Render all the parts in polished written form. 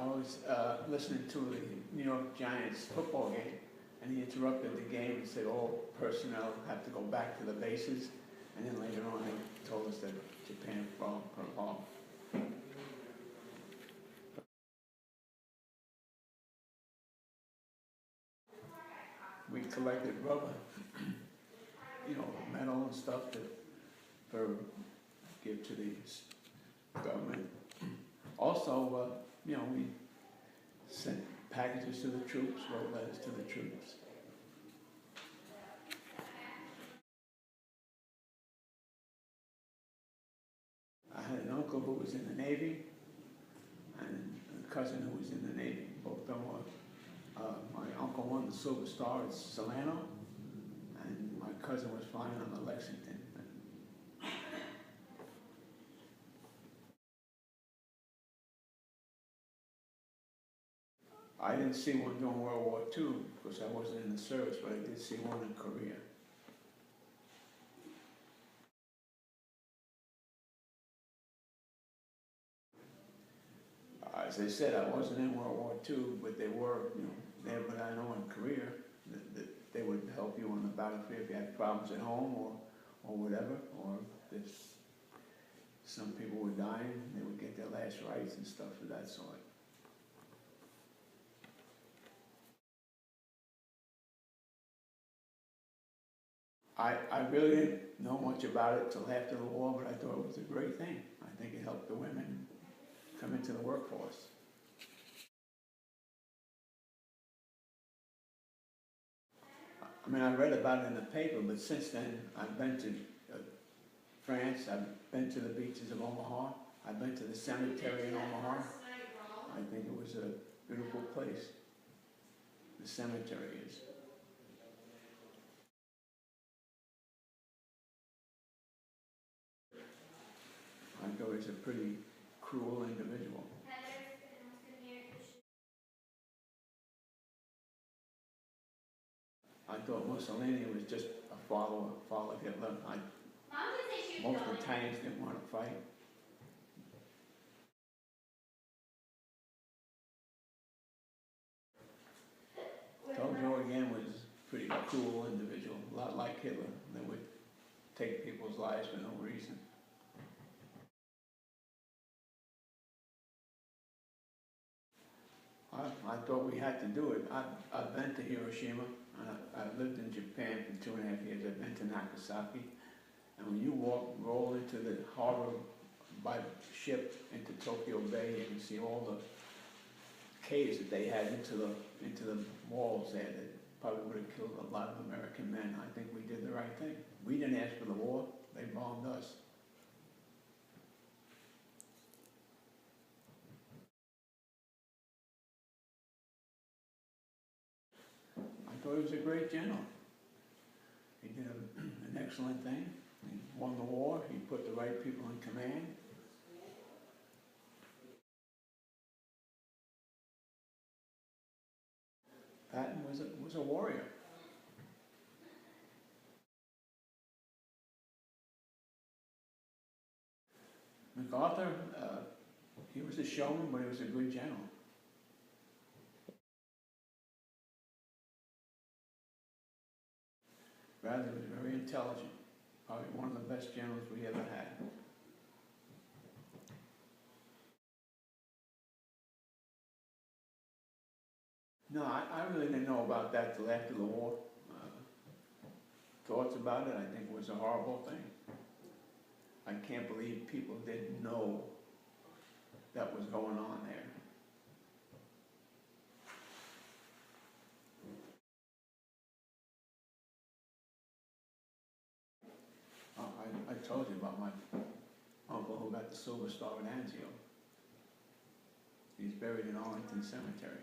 I was listening to the New York Giants football game, and he interrupted the game and said all personnel have to go back to the bases, and then later on they told us that Japan fought Pearl Harbor. We collected rubber, metal and stuff for give to the government. Also, we sent packages to the troops, wrote letters to the troops. I had an uncle who was in the Navy and a cousin who was in the Navy. Both of them were, my uncle won the Silver Star at Solano, and my cousin was flying on the Lexington. I didn't see one during World War II because I wasn't in the service, but I did see one in Korea. As I said, I wasn't in World War II, but they were, there. But I know in Korea that they would help you on the battlefield if you had problems at home or whatever, or if some people were dying, they would get their last rites and stuff of that sort. I really didn't know much about it till after the war, but I thought it was a great thing. I think it helped the women come into the workforce. I mean, I read about it in the paper, but since then I've been to France, I've been to the beaches of Omaha, I've been to the cemetery in Omaha. I think it was a beautiful place. The cemetery is. I thought he's a pretty cruel individual. I thought Mussolini was just a follower of Hitler. Most Italians didn't want to fight. Joe again was a pretty cruel individual, a lot like Hitler, that would take people's lives for no reason. I thought we had to do it. I've been to Hiroshima, and I've lived in Japan for 2.5 years. I've been to Nagasaki, and when you roll into the harbor by ship into Tokyo Bay, you can see all the caves that they had into the walls there that probably would have killed a lot of American men. I think we did the right thing. We didn't ask for the war; they bombed us. I thought he was a great general. He did an excellent thing. He won the war. He put the right people in command. Patton was a warrior. MacArthur, he was a showman, but he was a good general. Bradley was very intelligent, probably one of the best generals we ever had. No, I really didn't know about that till after the war. Thoughts about it, I think, was a horrible thing. I can't believe people didn't know that was going on there. I told you about my uncle who got the Silver Star at Anzio. He's buried in Arlington Cemetery.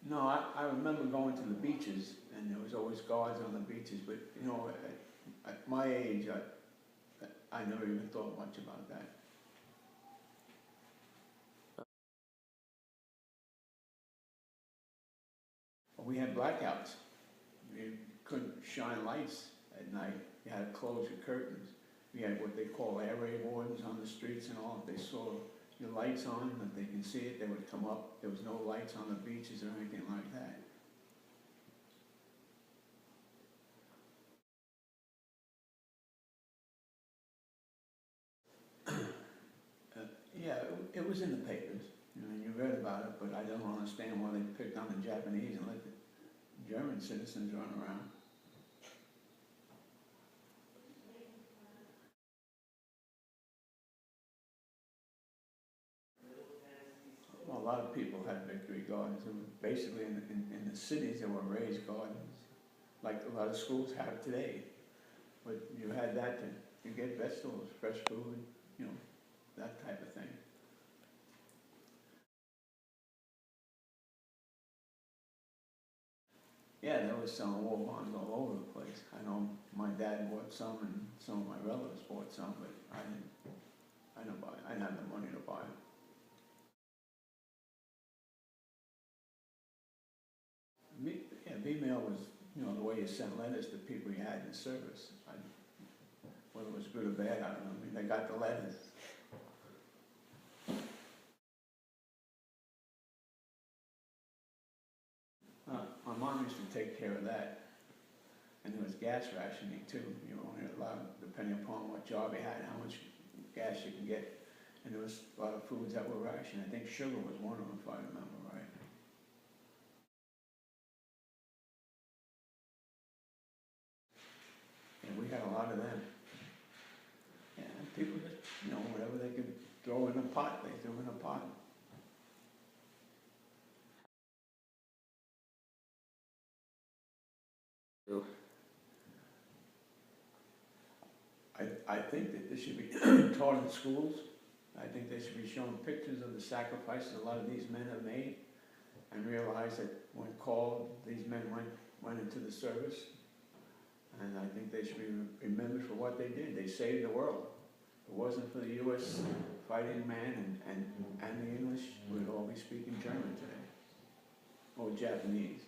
No, I remember going to the beaches, and there was always guards on the beaches, but at my age, I never even thought much about that. We had blackouts. You couldn't shine lights at night. You had to close your curtains. We had what they call air raid wardens on the streets and all. If they saw your lights on, that they can see it, they would come up. There was no lights on the beaches or anything like that. Yeah, it was in the papers, you know, you read about it, but I don't understand why they picked on the Japanese and let the German citizens run around. Well, a lot of people had victory gardens. It was basically in the cities there were raised gardens, like a lot of schools have today. But you had that to you get vegetables, fresh food, you know, that type of thing. Yeah, there was selling war bonds all over the place. I know my dad bought some, and some of my relatives bought some, but I didn't. I didn't buy it. I didn't have the money to buy it. Yeah, B-mail was, you know, the way you sent letters to people you had in service. Whether it was good or bad, I don't know. I mean, they got the letters. My mom used to take care of that. And there was gas rationing too. You were only allowed, depending upon what job you had, how much gas you can get. And there was a lot of foods that were rationed. I think sugar was one of them, if I remember right. And we had a lot of them. Yeah, and people just, you know, whatever they could throw in a pot, they threw in a pot. I think that this should be taught in schools. I think they should be shown pictures of the sacrifices a lot of these men have made, and realize that when called, these men went into the service, and I think they should be remembered for what they did. They saved the world. If it wasn't for the U.S. fighting man and the English, we'd all be speaking German today, or Japanese.